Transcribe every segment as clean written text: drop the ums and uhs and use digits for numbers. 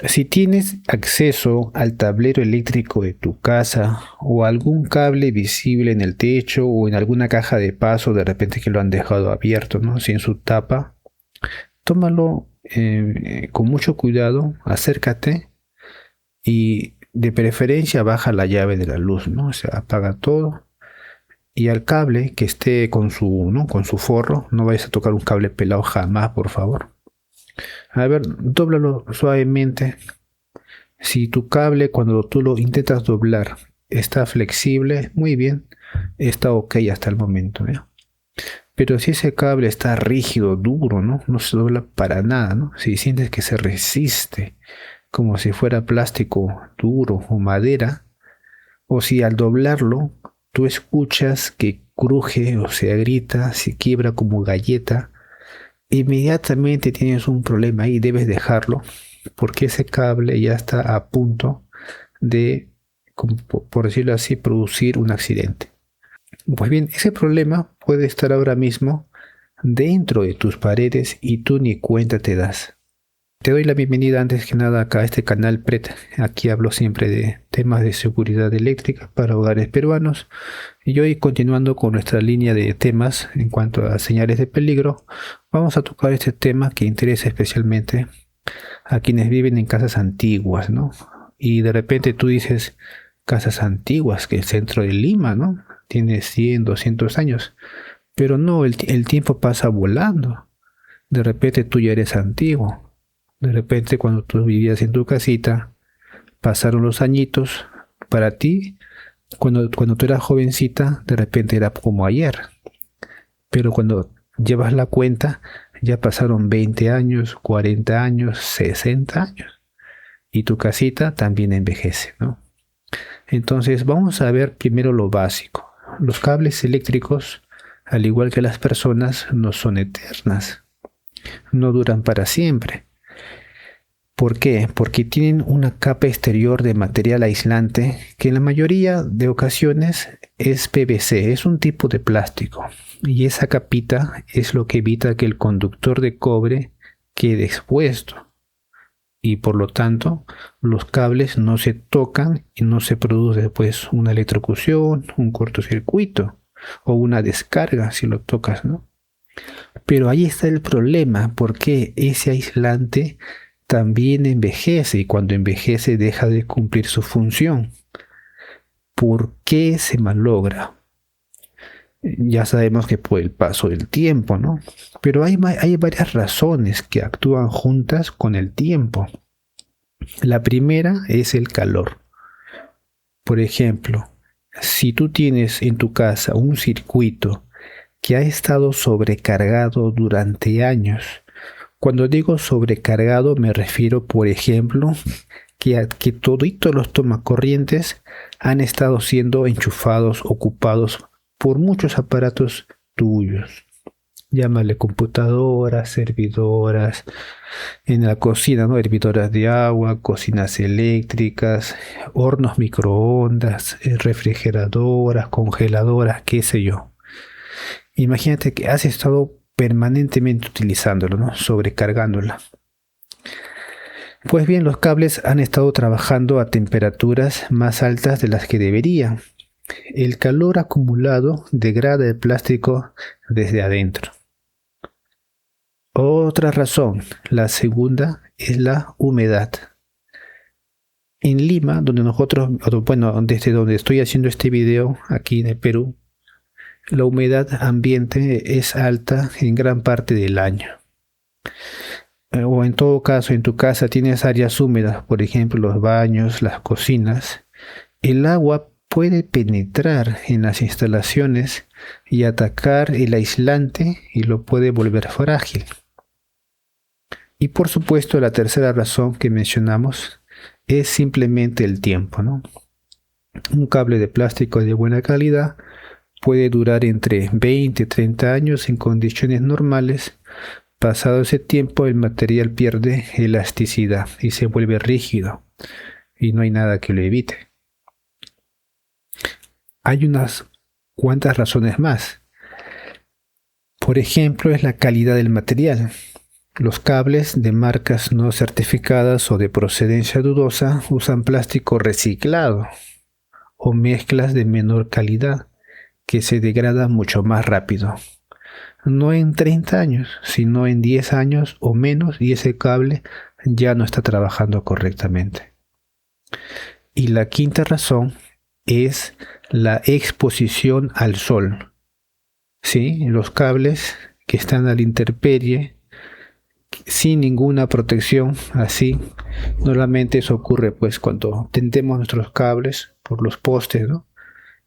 Si tienes acceso al tablero eléctrico de tu casa o algún cable visible en el techo o en alguna caja de paso, de repente que lo han dejado abierto, ¿no? Sin su tapa, tómalo con mucho cuidado, acércate y de preferencia baja la llave de la luz, ¿no? O sea, apaga todo y al cable que esté con su, ¿no? Con su forro, no vayas a tocar un cable pelado jamás, por favor. A ver, dóblalo suavemente. Si tu cable, cuando tú lo intentas doblar, está flexible, muy bien, está ok hasta el momento, ¿ya? Pero si ese cable está rígido, duro, ¿no? No se dobla para nada, ¿no? Si sientes que se resiste, como si fuera plástico duro o madera, o si al doblarlo tú escuchas que cruje o se grita, se quiebra como galleta, inmediatamente tienes un problema ahí, debes dejarlo, porque ese cable ya está a punto de, como por decirlo así, producir un accidente. Pues bien, ese problema puede estar ahora mismo dentro de tus paredes y tú ni cuenta te das. Te doy la bienvenida antes que nada acá a este canal PRET. Aquí hablo siempre de temas de seguridad eléctrica para hogares peruanos. Y hoy, continuando con nuestra línea de temas en cuanto a señales de peligro, vamos a tocar este tema que interesa especialmente a quienes viven en casas antiguas, ¿no? Y de repente tú dices, casas antiguas, que el centro de Lima, ¿no? Tiene 100, 200 años. Pero no, el tiempo pasa volando. De repente tú ya eres antiguo. De repente cuando tú vivías en tu casita, pasaron los añitos. Para ti, cuando tú eras jovencita, de repente era como ayer. Pero cuando llevas la cuenta, ya pasaron 20 años, 40 años, 60 años. Y tu casita también envejece, ¿no? Entonces vamos a ver primero lo básico. Los cables eléctricos, al igual que las personas, no son eternas, no duran para siempre. ¿Por qué? Porque tienen una capa exterior de material aislante que en la mayoría de ocasiones es PVC, es un tipo de plástico. Y esa capita es lo que evita que el conductor de cobre quede expuesto. Y por lo tanto, los cables no se tocan y no se produce después una electrocución, un cortocircuito o una descarga si lo tocas, ¿no? Pero ahí está el problema, porque ese aislante también envejece y cuando envejece deja de cumplir su función. ¿Por qué se malogra? Ya sabemos que por el paso del tiempo, ¿no? Pero hay varias razones que actúan juntas con el tiempo. La primera es el calor. Por ejemplo, si tú tienes en tu casa un circuito que ha estado sobrecargado durante años, cuando digo sobrecargado me refiero, por ejemplo, que toditos los tomacorrientes han estado siendo enchufados, ocupados por muchos aparatos tuyos. Llámale computadoras, servidoras, en la cocina, ¿no? Hervidoras de agua, cocinas eléctricas, hornos microondas, refrigeradoras, congeladoras, qué sé yo. Imagínate que has estado permanentemente utilizándolo, ¿no? Sobrecargándola. Pues bien, los cables han estado trabajando a temperaturas más altas de las que deberían. El calor acumulado degrada el plástico desde adentro. Otra razón, la segunda, es la humedad. En Lima, donde nosotros, bueno, desde donde estoy haciendo este video, aquí en el Perú, la humedad ambiente es alta en gran parte del año. O en todo caso, en tu casa tienes áreas húmedas, por ejemplo, los baños, las cocinas. El agua puede penetrar en las instalaciones y atacar el aislante y lo puede volver frágil. Y por supuesto, la tercera razón que mencionamos es simplemente el tiempo, ¿no? Un cable de plástico de buena calidad puede durar entre 20 y 30 años en condiciones normales. Pasado ese tiempo, el material pierde elasticidad y se vuelve rígido, y no hay nada que lo evite. Hay unas cuantas razones más. Por ejemplo, es la calidad del material. Los cables de marcas no certificadas o de procedencia dudosa usan plástico reciclado o mezclas de menor calidad que se degradan mucho más rápido. No en 30 años, sino en 10 años o menos, y ese cable ya no está trabajando correctamente. Y la quinta razón es la exposición al sol. ¿Sí? Los cables que están a la intemperie, sin ninguna protección, así, normalmente eso ocurre pues cuando tendemos nuestros cables por los postes, ¿no?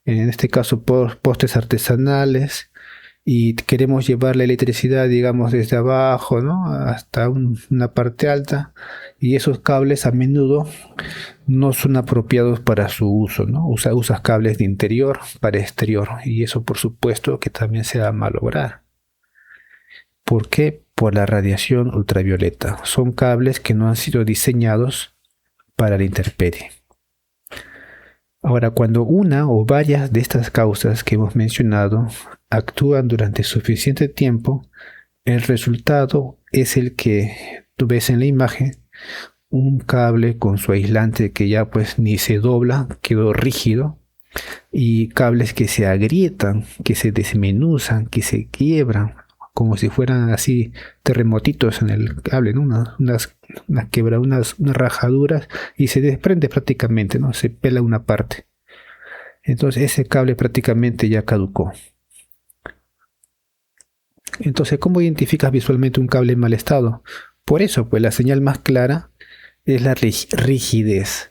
En este caso por postes artesanales, y queremos llevar la electricidad, digamos, desde abajo, ¿no? Hasta una parte alta, y esos cables a menudo no son apropiados para su uso, ¿no? Usas cables de interior para exterior, y eso por supuesto que también se va a malograr. ¿Por qué? Por la radiación ultravioleta. Son cables que no han sido diseñados para la intemperie. Ahora, cuando una o varias de estas causas que hemos mencionado actúan durante suficiente tiempo, el resultado es el que tú ves en la imagen, un cable con su aislante que ya pues ni se dobla, quedó rígido, y cables que se agrietan, que se desmenuzan, que se quiebran, como si fueran así terremotitos en el cable, ¿no? Unas rajaduras, y se desprende prácticamente, ¿no? Se pela una parte. Entonces ese cable prácticamente ya caducó. Entonces, ¿cómo identificas visualmente un cable en mal estado? Por eso, pues la señal más clara es la rigidez.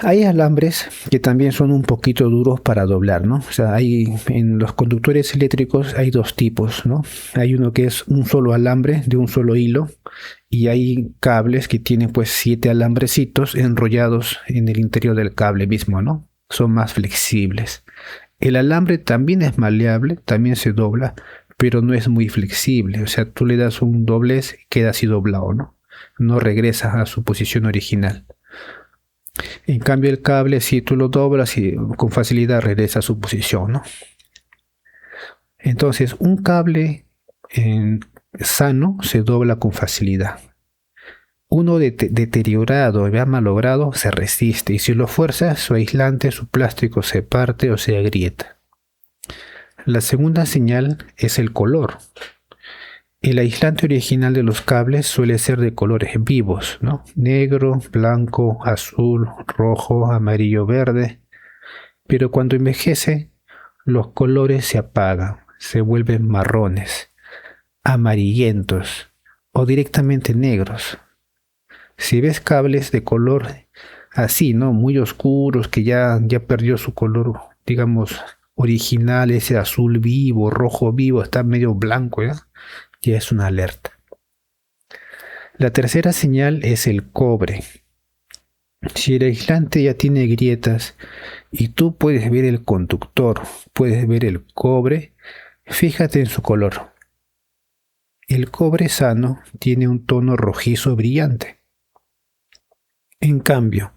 Hay alambres que también son un poquito duros para doblar, ¿no? O sea, en los conductores eléctricos hay dos tipos, ¿no? Hay uno que es un solo alambre de un solo hilo, y hay cables que tienen pues 7 alambrecitos enrollados en el interior del cable mismo, ¿no? Son más flexibles. El alambre también es maleable, también se dobla, pero no es muy flexible. O sea, tú le das un doblez y queda así doblado, ¿no? No regresa a su posición original. En cambio, el cable, si tú lo doblas, y con facilidad regresa a su posición, ¿no? Entonces, un cable sano se dobla con facilidad. Uno deteriorado, ya malogrado, se resiste, y si lo fuerzas, su aislante, su plástico se parte o se agrieta. La segunda señal es el color. El aislante original de los cables suele ser de colores vivos, ¿no? Negro, blanco, azul, rojo, amarillo, verde. Pero cuando envejece, los colores se apagan, se vuelven marrones, amarillentos o directamente negros. Si ves cables de color así, ¿no? Muy oscuros, que ya perdió su color, digamos, original, ese azul vivo, rojo vivo, está medio blanco, ¿ya? Ya es una alerta. La tercera señal es el cobre. Si el aislante ya tiene grietas y tú puedes ver el conductor, puedes ver el cobre, fíjate en su color. El cobre sano tiene un tono rojizo brillante. En cambio,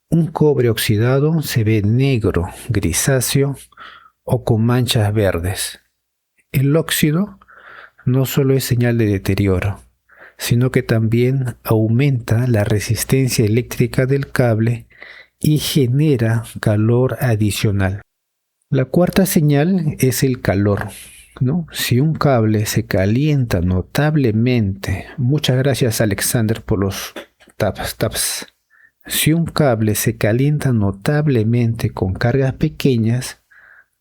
un cobre oxidado se ve negro, grisáceo o con manchas verdes. El óxido no solo es señal de deterioro, sino que también aumenta la resistencia eléctrica del cable y genera calor adicional. La cuarta señal es el calor, ¿no? Si un cable se calienta notablemente, muchas gracias Alexander por los taps. Si un cable se calienta notablemente con cargas pequeñas,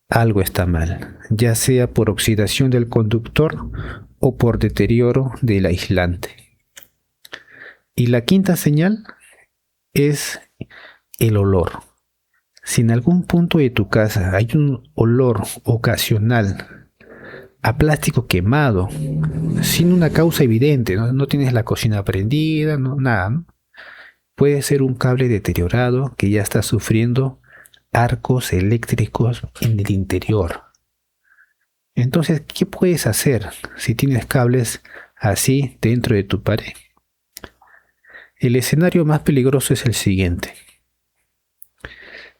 algo está mal, ya sea por oxidación del conductor o por deterioro del aislante. Y la quinta señal es el olor. Si en algún punto de tu casa hay un olor ocasional a plástico quemado, sin una causa evidente, no tienes la cocina prendida, nada, ¿no? Puede ser un cable deteriorado que ya está sufriendo arcos eléctricos en el interior. Entonces, ¿qué puedes hacer si tienes cables así dentro de tu pared? El escenario más peligroso es el siguiente.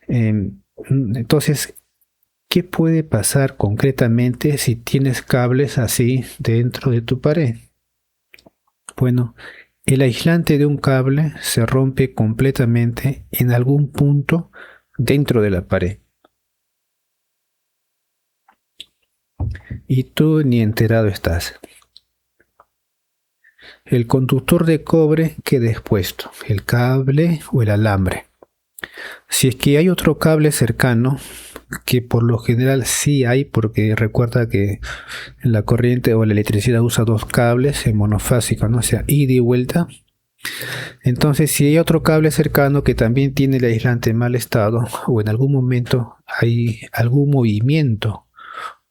Entonces, ¿qué puede pasar concretamente si tienes cables así dentro de tu pared? Bueno, el aislante de un cable se rompe completamente en algún punto dentro de la pared. Y tú ni enterado estás. El conductor de cobre queda expuesto, el cable o el alambre. Si es que hay otro cable cercano, que por lo general sí hay, porque recuerda que la corriente o la electricidad usa dos cables en monofásico, ¿no? O sea, ida y vuelta. Entonces, si hay otro cable cercano que también tiene el aislante en mal estado, o en algún momento hay algún movimiento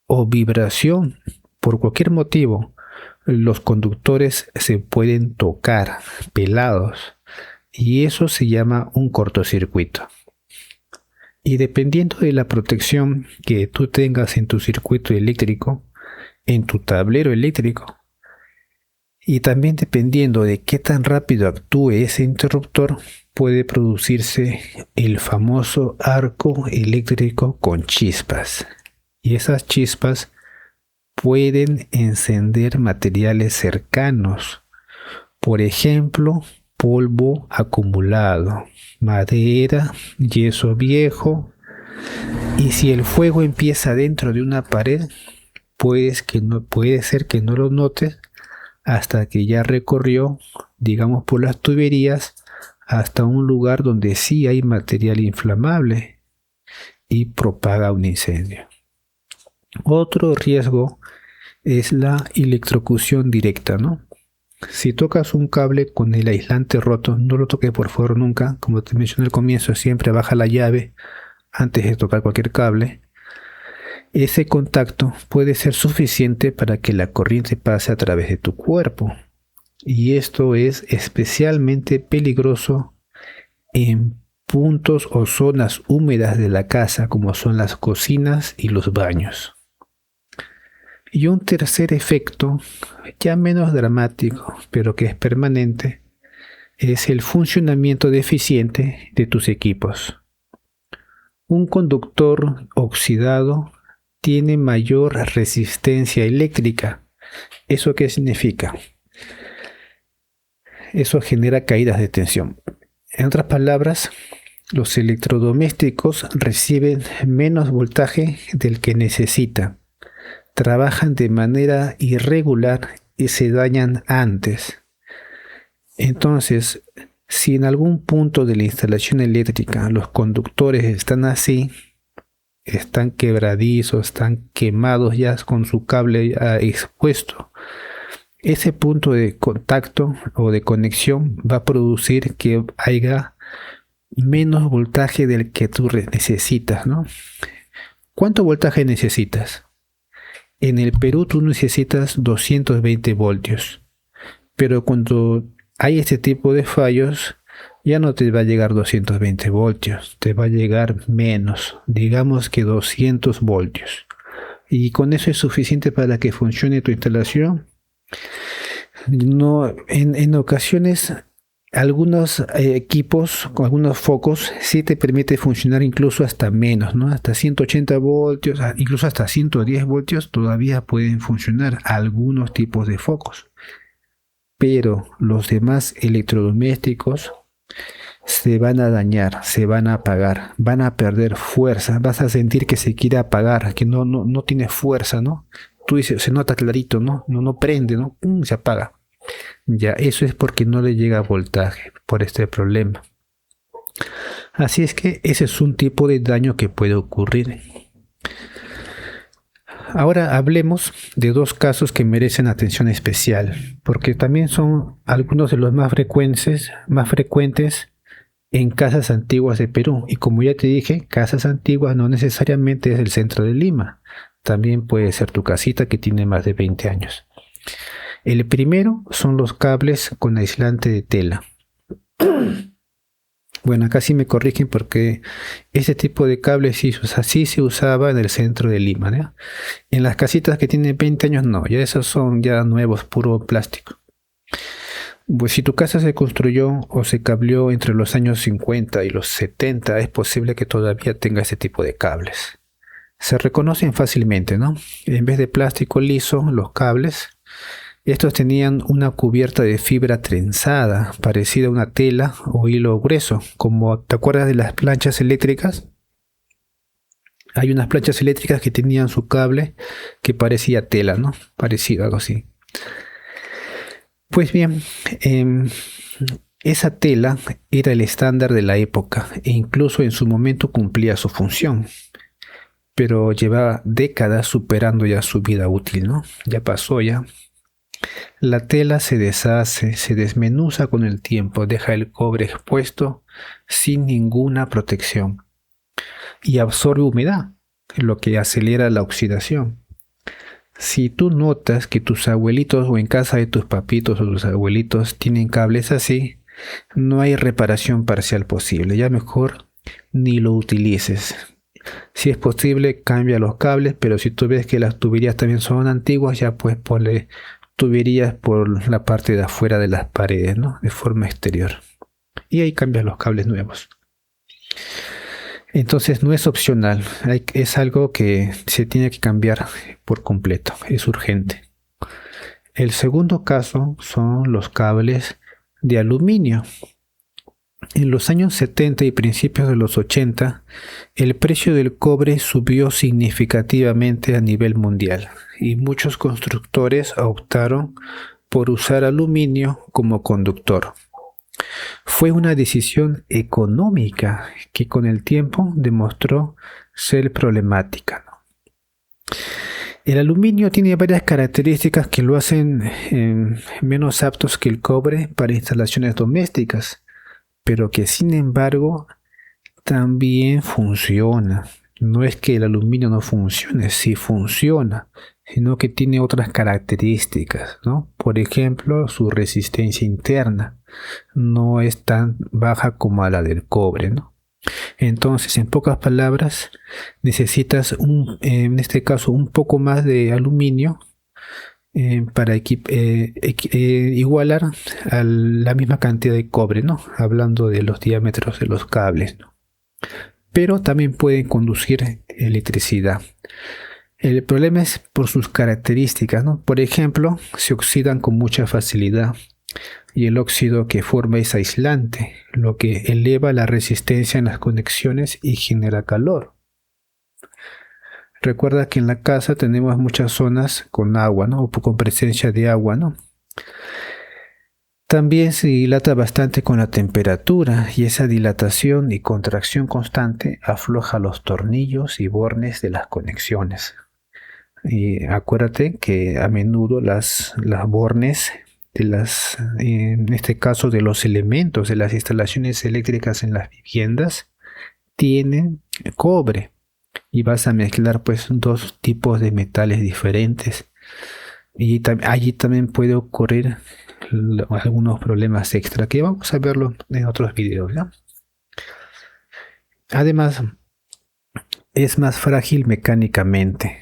o vibración, por cualquier motivo, los conductores se pueden tocar pelados, y eso se llama un cortocircuito. Y dependiendo de la protección que tú tengas en tu circuito eléctrico, en tu tablero eléctrico, y también dependiendo de qué tan rápido actúe ese interruptor, puede producirse el famoso arco eléctrico con chispas. Y esas chispas pueden encender materiales cercanos, por ejemplo, polvo acumulado, madera, yeso viejo, y si el fuego empieza dentro de una pared, puede ser que no lo notes hasta que ya recorrió, digamos, por las tuberías hasta un lugar donde sí hay material inflamable y propaga un incendio. Otro riesgo es la electrocución directa, ¿no? Si tocas un cable con el aislante roto, no lo toques por favor nunca. Como te mencioné al comienzo, siempre baja la llave antes de tocar cualquier cable. Ese contacto puede ser suficiente para que la corriente pase a través de tu cuerpo. Y esto es especialmente peligroso en puntos o zonas húmedas de la casa, como son las cocinas y los baños. Y un tercer efecto, ya menos dramático, pero que es permanente, es el funcionamiento deficiente de tus equipos. Un conductor oxidado tiene mayor resistencia eléctrica. ¿Eso qué significa? Eso genera caídas de tensión. En otras palabras, los electrodomésticos reciben menos voltaje del que necesitan. Trabajan de manera irregular y se dañan antes. Entonces, si en algún punto de la instalación eléctrica los conductores están así, están quebradizos, están quemados ya con su cable expuesto, ese punto de contacto o de conexión va a producir que haya menos voltaje del que tú necesitas, ¿no? ¿Cuánto voltaje necesitas? En el Perú tú necesitas 220 voltios, pero cuando hay este tipo de fallos, ya no te va a llegar 220 voltios, te va a llegar menos, digamos que 200 voltios. Y con eso es suficiente para que funcione tu instalación. No, en ocasiones, algunos equipos, con algunos focos, sí te permite funcionar incluso hasta menos, ¿no? Hasta 180 voltios, incluso hasta 110 voltios todavía pueden funcionar algunos tipos de focos. Pero los demás electrodomésticos se van a dañar, se van a apagar, van a perder fuerza, vas a sentir que se quiere apagar, que no tiene fuerza, ¿no? Tú dices, se nota clarito, ¿no? No prende, ¿no? Se apaga. Ya, eso es porque no le llega voltaje por este problema. Así es que ese es un tipo de daño que puede ocurrir. Ahora hablemos de dos casos que merecen atención especial, porque también son algunos de los más frecuentes en casas antiguas de Perú. Y como ya te dije, casas antiguas no necesariamente es el centro de Lima. También puede ser tu casita que tiene más de 20 años. El primero son los cables con aislante de tela. Bueno, acá sí me corrigen porque ese tipo de cables sí se usaba en el centro de Lima, ¿no? En las casitas que tienen 20 años no, ya esos son ya nuevos, puro plástico. Pues si tu casa se construyó o se cableó entre los años 50 y los 70, es posible que todavía tenga ese tipo de cables. Se reconocen fácilmente, ¿no? En vez de plástico liso, los cables Estos tenían una cubierta de fibra trenzada, parecida a una tela o hilo grueso, como ¿te acuerdas de las planchas eléctricas? Hay unas planchas eléctricas que tenían su cable que parecía tela, ¿no? Parecido, algo así. Pues bien, esa tela era el estándar de la época e incluso en su momento cumplía su función, pero llevaba décadas superando ya su vida útil, ¿no? Ya pasó ya. La tela se deshace, se desmenuza con el tiempo, deja el cobre expuesto sin ninguna protección y absorbe humedad, lo que acelera la oxidación. Si tú notas que tus abuelitos o en casa de tus papitos o tus abuelitos tienen cables así, no hay reparación parcial posible, ya mejor ni lo utilices. Si es posible, cambia los cables, pero si tú ves que las tuberías también son antiguas, ya pues ponle tuberías por la parte de afuera de las paredes, ¿no? De forma exterior. Y ahí cambias los cables nuevos. Entonces no es opcional, es algo que se tiene que cambiar por completo, es urgente. El segundo caso son los cables de aluminio. En los años 70 y principios de los 80, el precio del cobre subió significativamente a nivel mundial y muchos constructores optaron por usar aluminio como conductor. Fue una decisión económica que con el tiempo demostró ser problemática, ¿no? El aluminio tiene varias características que lo hacen menos aptos que el cobre para instalaciones domésticas, pero que sin embargo también funciona. No es que el aluminio no funcione, sí funciona, sino que tiene otras características, ¿no? Por ejemplo, su resistencia interna no es tan baja como a la del cobre, ¿no? Entonces, en pocas palabras, necesitas en este caso un poco más de aluminio para igualar a la misma cantidad de cobre, ¿no? Hablando de los diámetros de los cables, ¿no? Pero también pueden conducir electricidad. El problema es por sus características, ¿no? Por ejemplo, se oxidan con mucha facilidad y el óxido que forma es aislante, lo que eleva la resistencia en las conexiones y genera calor. Recuerda que en la casa tenemos muchas zonas con agua, ¿no? O con presencia de agua, ¿no? También se dilata bastante con la temperatura y esa dilatación y contracción constante afloja los tornillos y bornes de las conexiones. Y acuérdate que a menudo las bornes en este caso de los elementos de las instalaciones eléctricas en las viviendas tienen cobre y vas a mezclar pues dos tipos de metales diferentes y allí también puede ocurrir algunos problemas extra que vamos a verlo en otros videos, ¿no? Además es más frágil mecánicamente,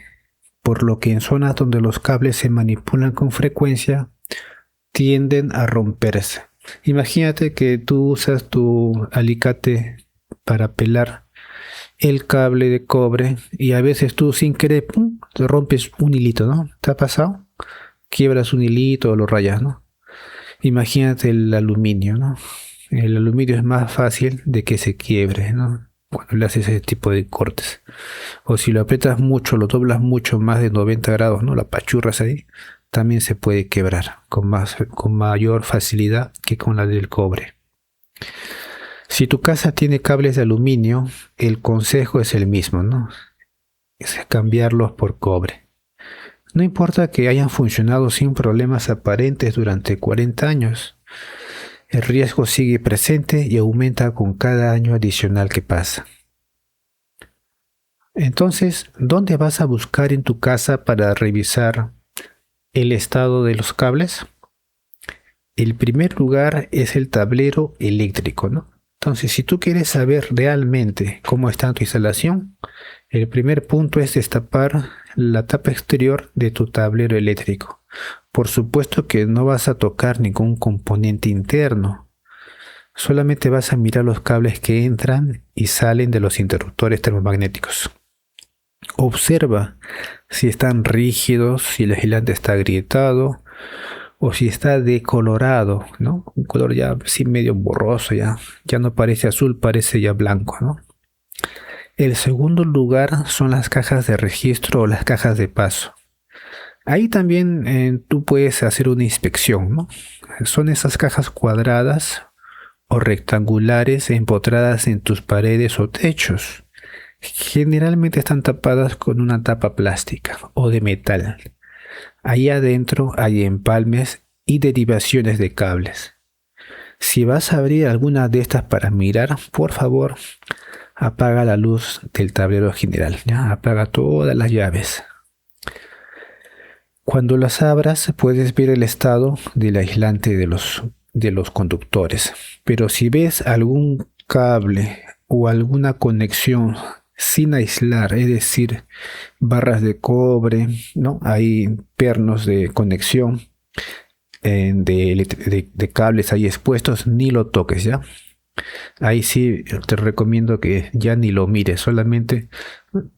por lo que en zonas donde los cables se manipulan con frecuencia tienden a romperse. Imagínate que tú usas tu alicate para pelar el cable de cobre y a veces tú sin querer ¡pum!, te rompes un hilito, ¿no? ¿Te ha pasado? Quiebras un hilito o lo rayas, ¿no? Imagínate el aluminio, ¿no? El aluminio es más fácil de que se quiebre, ¿no? Cuando le haces ese tipo de cortes. O si lo aprietas mucho, lo doblas mucho, más de 90 grados, ¿no? La apachurras ahí, también se puede quebrar con mayor facilidad que con la del cobre. Si tu casa tiene cables de aluminio, el consejo es el mismo, ¿no? Es cambiarlos por cobre. No importa que hayan funcionado sin problemas aparentes durante 40 años, el riesgo sigue presente y aumenta con cada año adicional que pasa. Entonces, ¿dónde vas a buscar en tu casa para revisar el estado de los cables? El primer lugar es el tablero eléctrico, ¿no? Entonces, si tú quieres saber realmente cómo está tu instalación, el primer punto es destapar la tapa exterior de tu tablero eléctrico. Por supuesto que no vas a tocar ningún componente interno. Solamente vas a mirar los cables que entran y salen de los interruptores termomagnéticos. Observa si están rígidos, si el aislante está agrietado o si está decolorado, ¿no? Un color ya así medio borroso, ya no parece azul, parece ya blanco, ¿no? El segundo lugar son las cajas de registro o las cajas de paso. Ahí también tú puedes hacer una inspección, ¿no? Son esas cajas cuadradas o rectangulares empotradas en tus paredes o techos. Generalmente están tapadas con una tapa plástica o de metal. Ahí adentro hay empalmes y derivaciones de cables. Si vas a abrir alguna de estas para mirar, por favor, apaga la luz del tablero general, ¿ya? Apaga todas las llaves. Cuando las abras, puedes ver el estado del aislante de los conductores. Pero si ves algún cable o alguna conexión sin aislar, es decir, barras de cobre, ¿no? Hay pernos de conexión de cables ahí expuestos, ni lo toques, ¿ya? Ahí sí te recomiendo que ya ni lo mires, solamente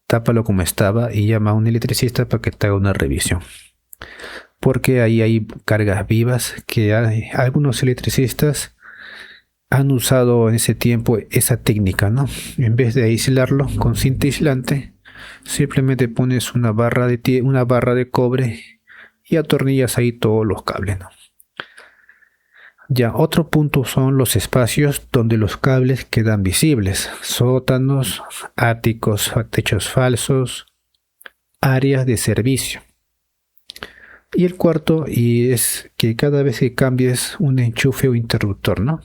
tápalo como estaba y llama a un electricista para que te haga una revisión. Porque ahí hay cargas vivas que algunos electricistas han usado en ese tiempo esa técnica, ¿no? En vez de aislarlo con cinta aislante, simplemente pones una barra de cobre y atornillas ahí todos los cables, ¿no? Ya, otro punto son los espacios donde los cables quedan visibles: sótanos, áticos, techos falsos, áreas de servicio. Y el cuarto, y es que cada vez que cambies un enchufe o interruptor, ¿no?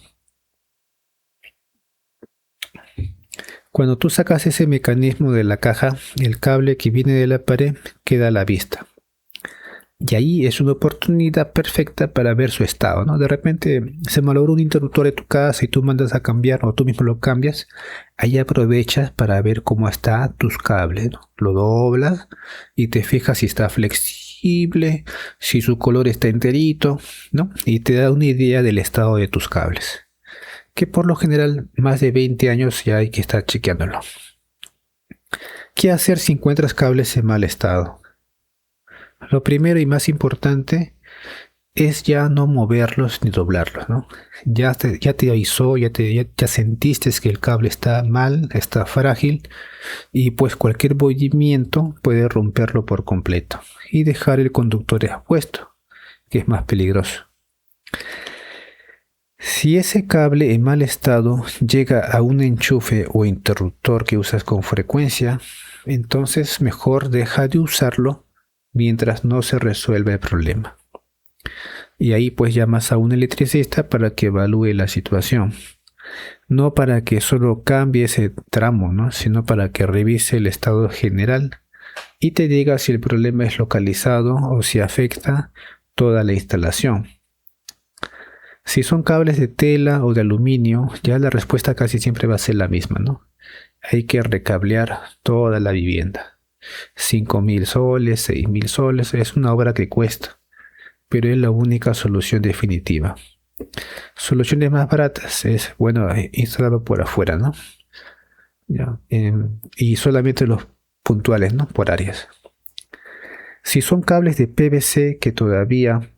Cuando tú sacas ese mecanismo de la caja, el cable que viene de la pared queda a la vista. Y ahí es una oportunidad perfecta para ver su estado, ¿no? De repente se malogró un interruptor de tu casa y tú mandas a cambiar o tú mismo lo cambias. Ahí aprovechas para ver cómo está tus cables, ¿no? Lo doblas y te fijas si está flexible, si su color está enterito, ¿no? Y te da una idea del estado de tus cables, que por lo general más de 20 años ya hay que estar chequeándolo. ¿Qué hacer si encuentras cables en mal estado? Lo primero y más importante es ya no moverlos ni doblarlos, ¿no? Ya te avisó, ya sentiste que el cable está mal, está frágil, y pues cualquier movimiento puede romperlo por completo y dejar el conductor expuesto, que es más peligroso. Si ese cable en mal estado llega a un enchufe o interruptor que usas con frecuencia, entonces mejor deja de usarlo mientras no se resuelve el problema. Y ahí pues llamas a un electricista para que evalúe la situación. No para que solo cambie ese tramo, ¿no? Sino para que revise el estado general y te diga si el problema es localizado o si afecta toda la instalación. Si son cables de tela o de aluminio, ya la respuesta casi siempre va a ser la misma, ¿no? Hay que recablear toda la vivienda. 5.000 soles, 6.000 soles, es una obra que cuesta, pero es la única solución definitiva. Soluciones más baratas es, bueno, instalarlo por afuera, ¿no? Ya, y solamente los puntuales, ¿no? Por áreas. Si son cables de PVC que todavía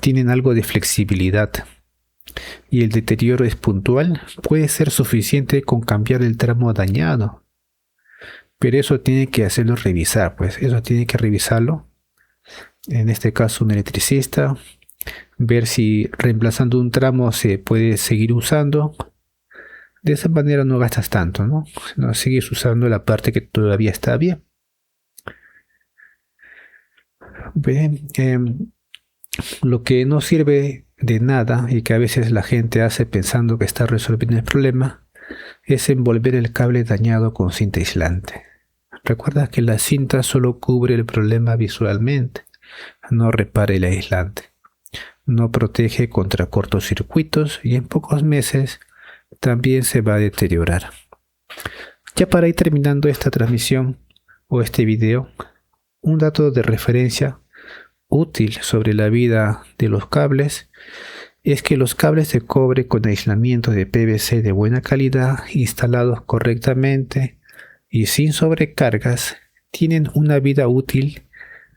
tienen algo de flexibilidad y el deterioro es puntual, puede ser suficiente con cambiar el tramo dañado. Pero eso tiene que hacerlo revisar, pues eso tiene que revisarlo. En este caso un electricista, ver si reemplazando un tramo se puede seguir usando. De esa manera no gastas tanto, ¿no? No sigues usando la parte que todavía está bien. Bien, lo que no sirve de nada y que a veces la gente hace pensando que está resolviendo el problema es envolver el cable dañado con cinta aislante. Recuerda que la cinta solo cubre el problema visualmente, no repara el aislante, no protege contra cortocircuitos y en pocos meses también se va a deteriorar. Ya para ir terminando esta transmisión o este video, un dato de referencia útil sobre la vida de los cables es que los cables de cobre con aislamiento de PVC de buena calidad, instalados correctamente y sin sobrecargas, tienen una vida útil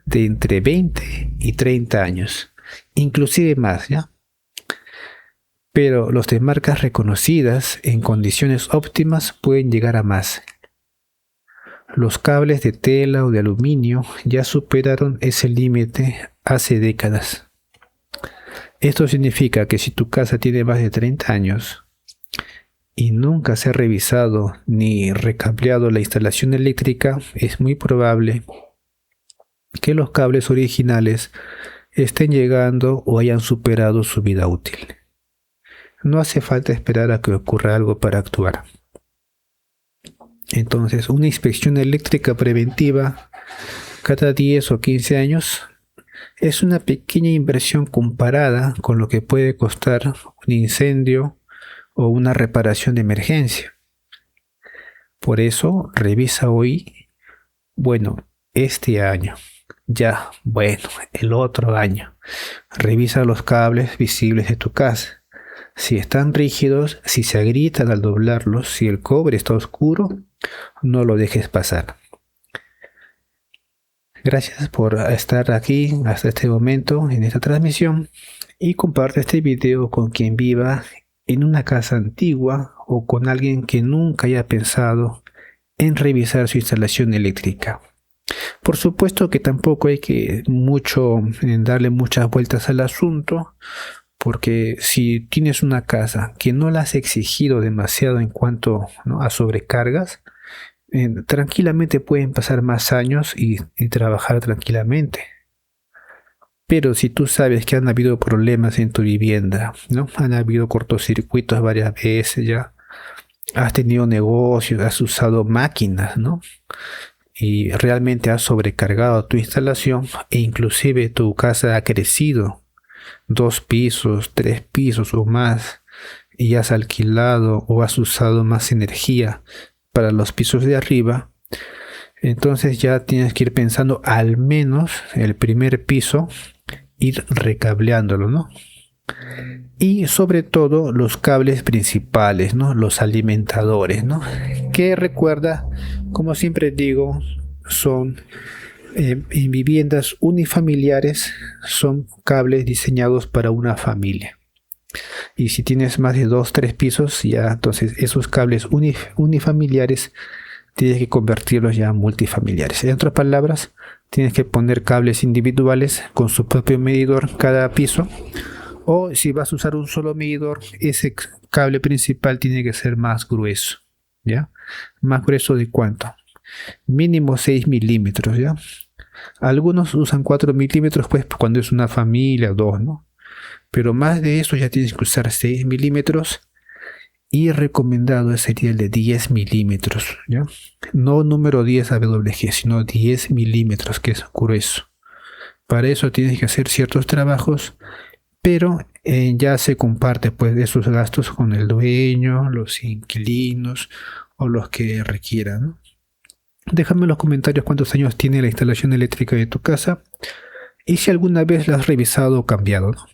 de entre 20 y 30 años. inclusive más, ¿ya? Pero los de marcas reconocidas en condiciones óptimas pueden llegar a más. Los cables de tela o de aluminio ya superaron ese límite hace décadas. Esto significa que si tu casa tiene más de 30 años y nunca se ha revisado ni recableado la instalación eléctrica, es muy probable que los cables originales estén llegando o hayan superado su vida útil. No hace falta esperar a que ocurra algo para actuar. Entonces, una inspección eléctrica preventiva cada 10 o 15 años es una pequeña inversión comparada con lo que puede costar un incendio o una reparación de emergencia. Por eso, revisa hoy, este año, el otro año. Revisa los cables visibles de tu casa. Si están rígidos, si se agrietan al doblarlos, si el cobre está oscuro, no lo dejes pasar. Gracias por estar aquí hasta este momento en esta transmisión y comparte este video con quien viva en una casa antigua o con alguien que nunca haya pensado en revisar su instalación eléctrica. Por supuesto que tampoco hay que darle muchas vueltas al asunto, porque si tienes una casa que no la has exigido demasiado en cuanto, ¿no?, a sobrecargas, tranquilamente pueden pasar más años y trabajar tranquilamente. Pero si tú sabes que han habido problemas en tu vivienda, ¿no? Han habido cortocircuitos varias veces ya, has tenido negocios, has usado máquinas, ¿no?, y realmente has sobrecargado tu instalación e inclusive tu casa ha crecido 2 pisos, 3 pisos o más, y has alquilado o has usado más energía para los pisos de arriba, entonces ya tienes que ir pensando al menos el primer piso, ir recableándolo, ¿no? Y sobre todo los cables principales, ¿no?, los alimentadores, ¿no?, que recuerda, como siempre digo, son en viviendas unifamiliares, son cables diseñados para una familia. Y si tienes más de 2-3 pisos, ya entonces esos cables unifamiliares tienes que convertirlos ya a multifamiliares. En otras palabras, tienes que poner cables individuales con su propio medidor cada piso, o si vas a usar un solo medidor, ese cable principal tiene que ser más grueso, ¿ya? ¿Más grueso de cuánto? Mínimo 6 milímetros, ¿ya? Algunos usan 4 milímetros, pues cuando es una familia, 2, ¿no? Pero más de eso ya tienes que usar 6 milímetros, y recomendado sería el de 10 milímetros, ¿ya? No número 10 AWG, sino 10 milímetros, que es grueso. Para eso tienes que hacer ciertos trabajos, pero ya se comparte pues esos gastos con el dueño, los inquilinos o los que requieran, ¿no? Déjame en los comentarios cuántos años tiene la instalación eléctrica de tu casa y si alguna vez la has revisado o cambiado, ¿no?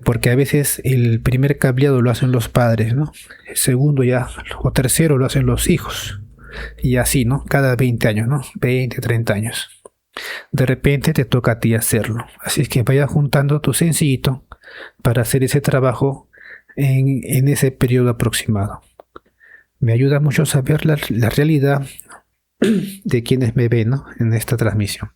Porque a veces el primer cableado lo hacen los padres, ¿no? El segundo ya o tercero lo hacen los hijos. Y así, ¿no? Cada 20 años, ¿no? 20, 30 años. De repente te toca a ti hacerlo. Así es que vaya juntando tu sencillito para hacer ese trabajo en ese periodo aproximado. Me ayuda mucho saber la realidad de quienes me ven, ¿no?, en esta transmisión.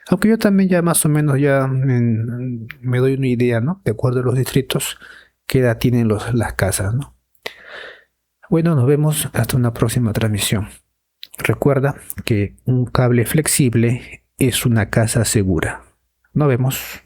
Aunque yo también ya más o menos ya me doy una idea, ¿no?, de acuerdo a los distritos, qué edad tienen las casas, ¿no? Bueno, nos vemos hasta una próxima transmisión. Recuerda que un cable flexible es una casa segura. Nos vemos.